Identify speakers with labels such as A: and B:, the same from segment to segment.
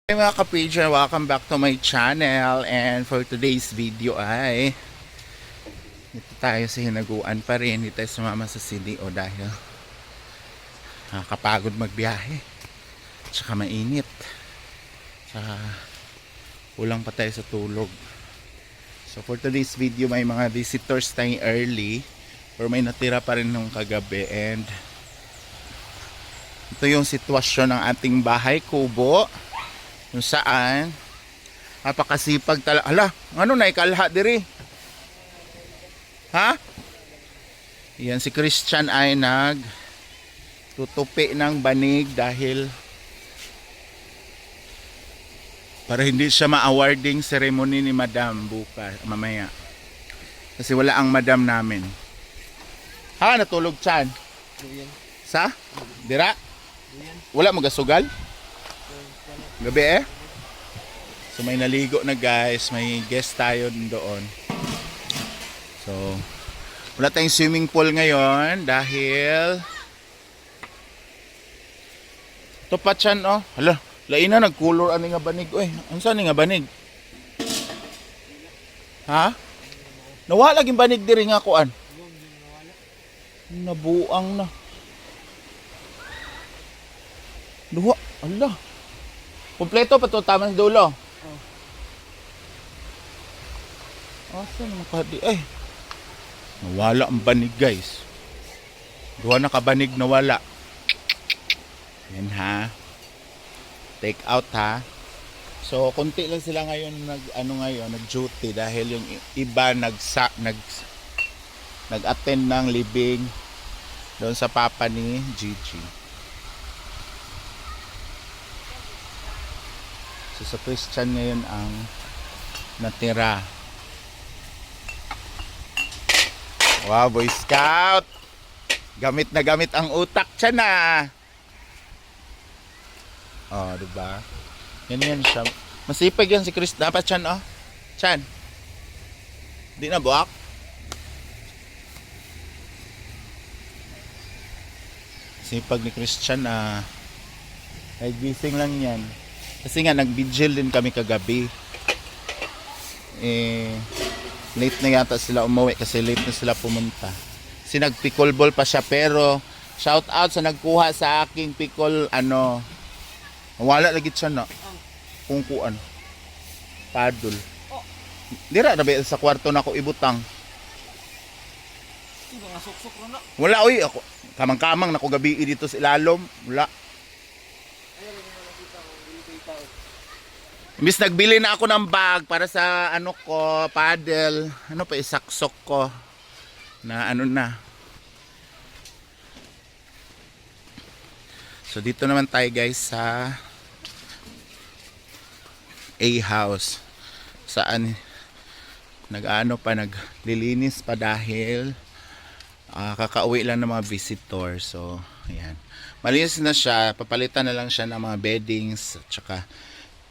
A: Hey mga ka-page, welcome back to my channel, and for today's video ay dito tayo sa hinaguan pa rin. Dito tayo sumama sa CDO dahil nakakapagod magbiyahe, tsaka mainit, tsaka kulang pa tayo sa tulog. So for today's video may mga visitors tayong early or may natira pa rin nung kagabi, and ito yung sitwasyon ng ating bahay kubo kung saan napakasipag talaga. Hala, ano na ikalha diri? Ha? Yan, si Christian ay tutupi ng banig dahil para hindi siya ma-awarding ceremony ni Madam bukas, mamaya. Kasi wala ang Madam namin. Ha, natulog Chan? Sa? Dira? Wala mo gasugal? Gabi So may naligo na guys, may guest tayo doon. So wala tayong swimming pool ngayon dahil ito pa Chan oh. Hala, lain na nagkulor ani nga banig oy. Unsa ni nga banig? Ha? Nawala gyud banig diri nga kuan. Nabuang na. Duha, ala. Kompleto pa to, tama sa dulo. Asa naman kadi? Ay, nawala ang banig guys. Duha na kabanig nawala. Yan ha. Take out ha. So konti lang sila ngayon nag-duty dahil yung iba nag-attend ng libing doon sa papa ni Gigi. So sa Christian ngayon ang natira. Wow, Boy Scout! Gamit na gamit ang utak siya na. Oh, diba? Yan siya. Masipag yan si Chris. Dapat Chan, oh. Chan. Di na buwak? Sipag ni Christian na. Ay, gising lang yan. Kasi nga nag-vigil din kami kagabi. Late na yata sila umuwi kasi late na sila pumunta. Kasi nag-pickleball pa siya, pero shout out sa nagkuha sa aking pickle wala lagi siya na. Kung kuan. Paddle. Dira na ba sa kwarto na ako ibutang. Wala oy ako. Kamang-kamang na ko gabi dito sa ilalom. Wala. Imbis nagbili na ako ng bag para sa paddle, isaksok ko na na. So dito naman tayo guys sa A house. Saan naglilinis pa dahil kakauwi lang ng mga visitor. So ayan. Malinis na siya, papalitan na lang siya ng mga beddings at saka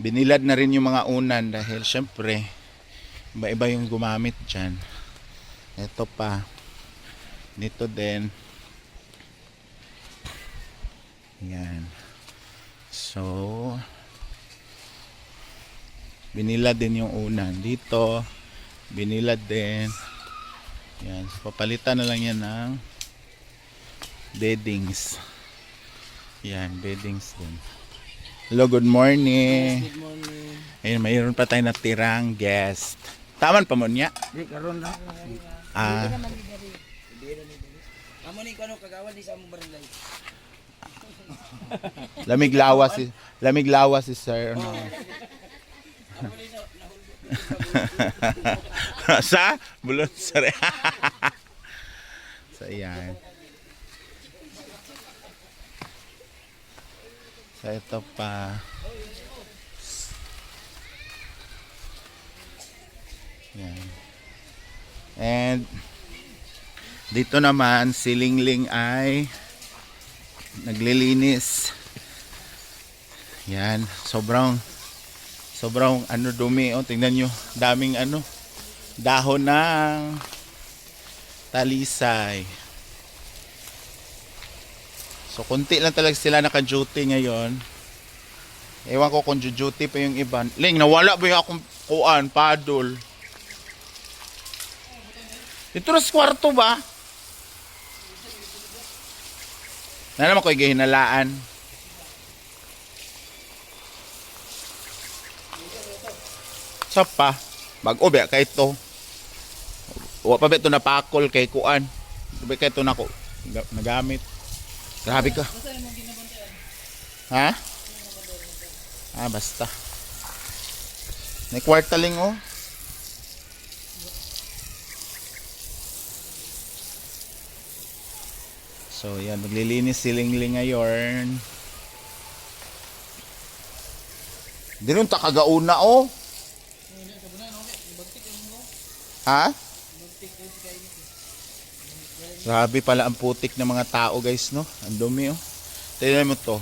A: binilad na rin yung mga unan dahil syempre iba-iba yung gumamit dyan. Ito pa, dito din. Yan. So binilad din yung unan dito, binilad din. Yan, so, papalitan na lang yan ng beddings. Yan, beddings din. Hello, good morning.
B: Good morning.
A: Ayun, mayroon pa tayong natirang guest. Taman pa mo niya?
B: Di karon na. Amo ni kano kagawan di sa among barangay.
A: Lamig lawas si sir. Sa bulon sir. So ayan. So ito pa. Yan. And dito naman si Lingling ay naglilinis. Yan, sobrang dumi oh, tingnan nyo, daming dahon ng talisay. So konti lang talaga sila naka-duty ngayon. Ewan ko kung duty pa yung iba. Ling, nawala ba yung akong kuan, paddle? Dito na sa kwarto ba? Na naman ko hinalaan. Sa pa? Bago ba kay ito? Wa pa ba ito napakol kay kuan? Ba kay ito na ko nagamit. Grabe ka. Ha? Ah, basta. May kwartaling oh. So, yan. Maglilinis si Lingling ngayon. Di rin takagauna oh. Ha? Grabe pala ang putik ng mga tao guys no. Ang dumi oh. Tignan mo to.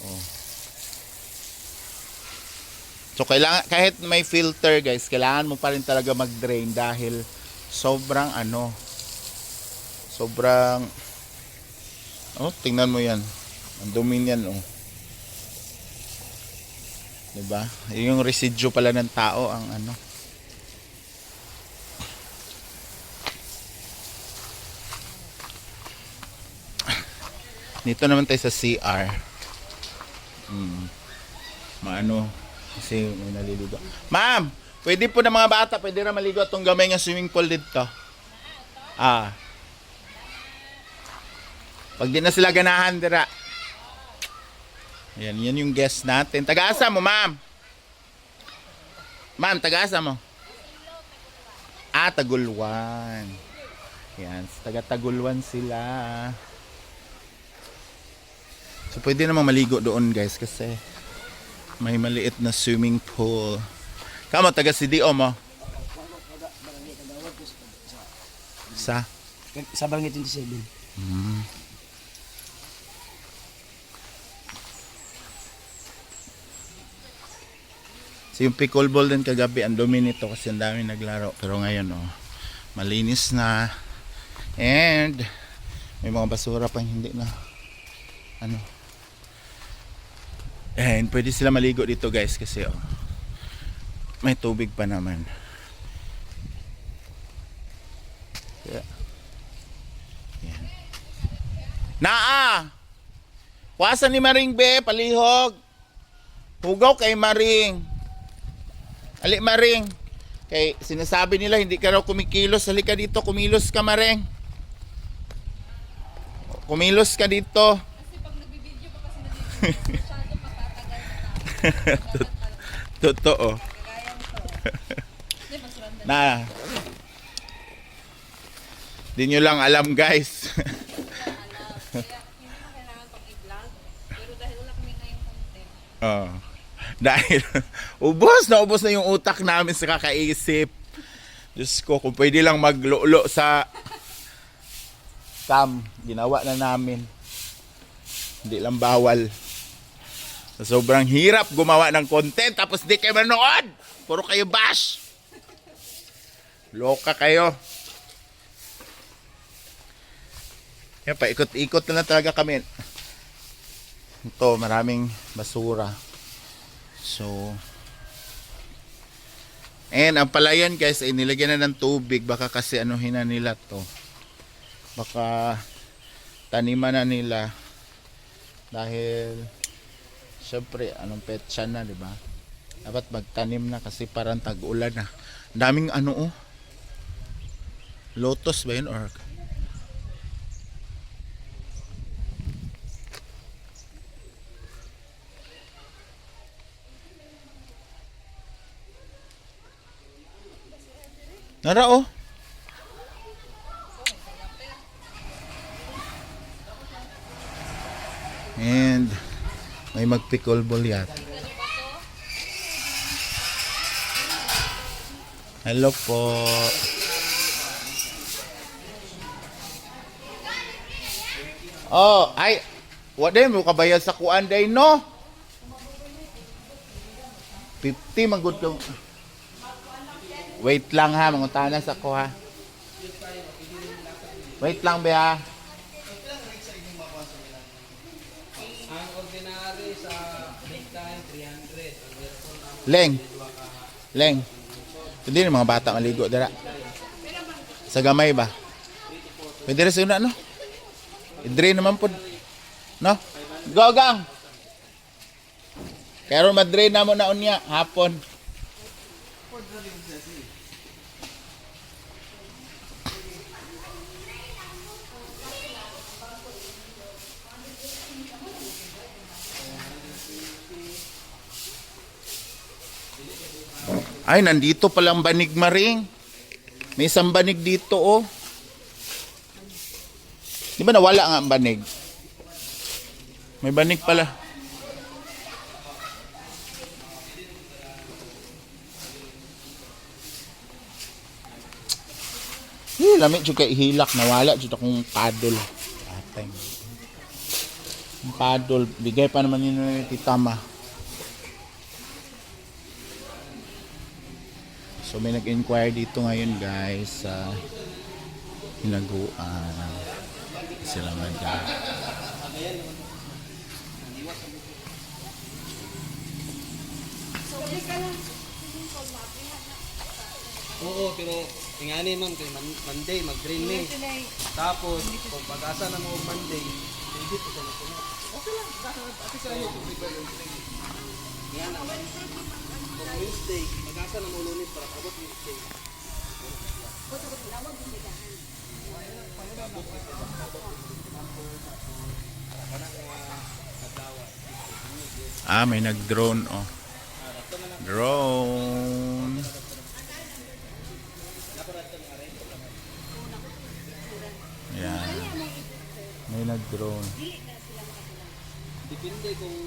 A: Oh. So kailangan kahit may filter guys, kailangan mo pa rin talaga mag-drain dahil sobrang sobrang oh, tingnan mo 'yan. Ang dumi niyan oh. 'Di ba? Yung residue pala ng tao ang Dito naman tayo sa CR. Kasi may naliligo. Ma'am, pwede po ng mga bata, pwede na maligo itong gamay ng swimming pool dito. Ah. Pag di na sila ganahan, dira. Ayan, yan yung guest natin. Taga-asa mo, ma'am? Ma'am, taga-asa mo? Ah, Tagulwan. Yan, taga-Tagulwan sila. So, pwede namang maligo doon, guys, kasi may maliit na swimming pool. Kamo, taga CDO mo? Sa?
B: Sa Barangay 27.
A: So, yung pickleball din kagabi, ang dumi nito kasi ang dami naglaro. Pero ngayon, malinis na. And, may mga basura pang hindi na, And pwede sila maligo dito guys kasi may tubig pa naman. Yeah. Yan. Naa! Wasan ni Maring be, palihog. Hugaw kay Maring. Ali Maring. Kay sinasabi nila hindi ka raw kumikilos. Halika dito, kumilos ka Maring. Kumilos ka dito.
C: Kasi pag nagbibideo pa kasi masyado matatagal na
A: Totoo.
C: kagayang to. Hindi, mas random.
A: Na. Di nyo lang alam guys.
C: Kaya hindi mo kailangan pang i-vlog. Pero dahil wala kami ngayong content.
A: Dahil ubos na yung utak namin sa kakaisip. Diyos ko, kung pwede lang maglolo sa cam, ginawa na namin. Hindi lang bawal. So, sobrang hirap gumawa ng content tapos di kayo manood. Puro kayo bash. Loka kayo. Yan, paikot-ikot na lang talaga kami. Ito, maraming basura. So, and ang palayan guys ay nilagyan na ng tubig. Baka kasi anuhin na nila to. Baka taniman na nila. Dahil syempre, anong petsa na, di ba? Dapat magtanim na kasi parang tag-ulan na. Ang daming lotus ba yun or nara oh. And may mag-pickleball yata. Hello po. Oh, ay what day mo kabayad sa kuan day no? 50 magud ko. Wait lang ha, mangutanas ako ha. Wait lang be ha.
B: Ang ordinary sa
A: Leng. Leng. Hindi na mga bata maligo dira. Sa gamay ba? Pwede rin sa una, no? I-drain naman po. No? Go, gang! Kaya ron ma-drain na mo na unya, hapon. Ay, nandito palang banig maring. May isang banig dito, oh. Di ba nawala nga ang banig? May banig pala. Lamig juga ihilak. Nawala dito akong paddle. Atay. Yung paddle. Bigay pa naman yun ni Tita Ma. So may nag-inquire dito ngayon guys sa hinaguan sila madam.
B: Oo, pero tingani ma'am kay Monday mag-drain ni. Tapos kung pag-asa na mo Monday, hindi po sa nakuha. Okay lang, ati sa iyo kung ba yung drain. Yan naman. Kung Wednesday, mag-asa na mo Lunes para abot Wednesday.
A: Ah, may nag-drone oh. Drone. Yan. May nag-drone.
B: Depende kung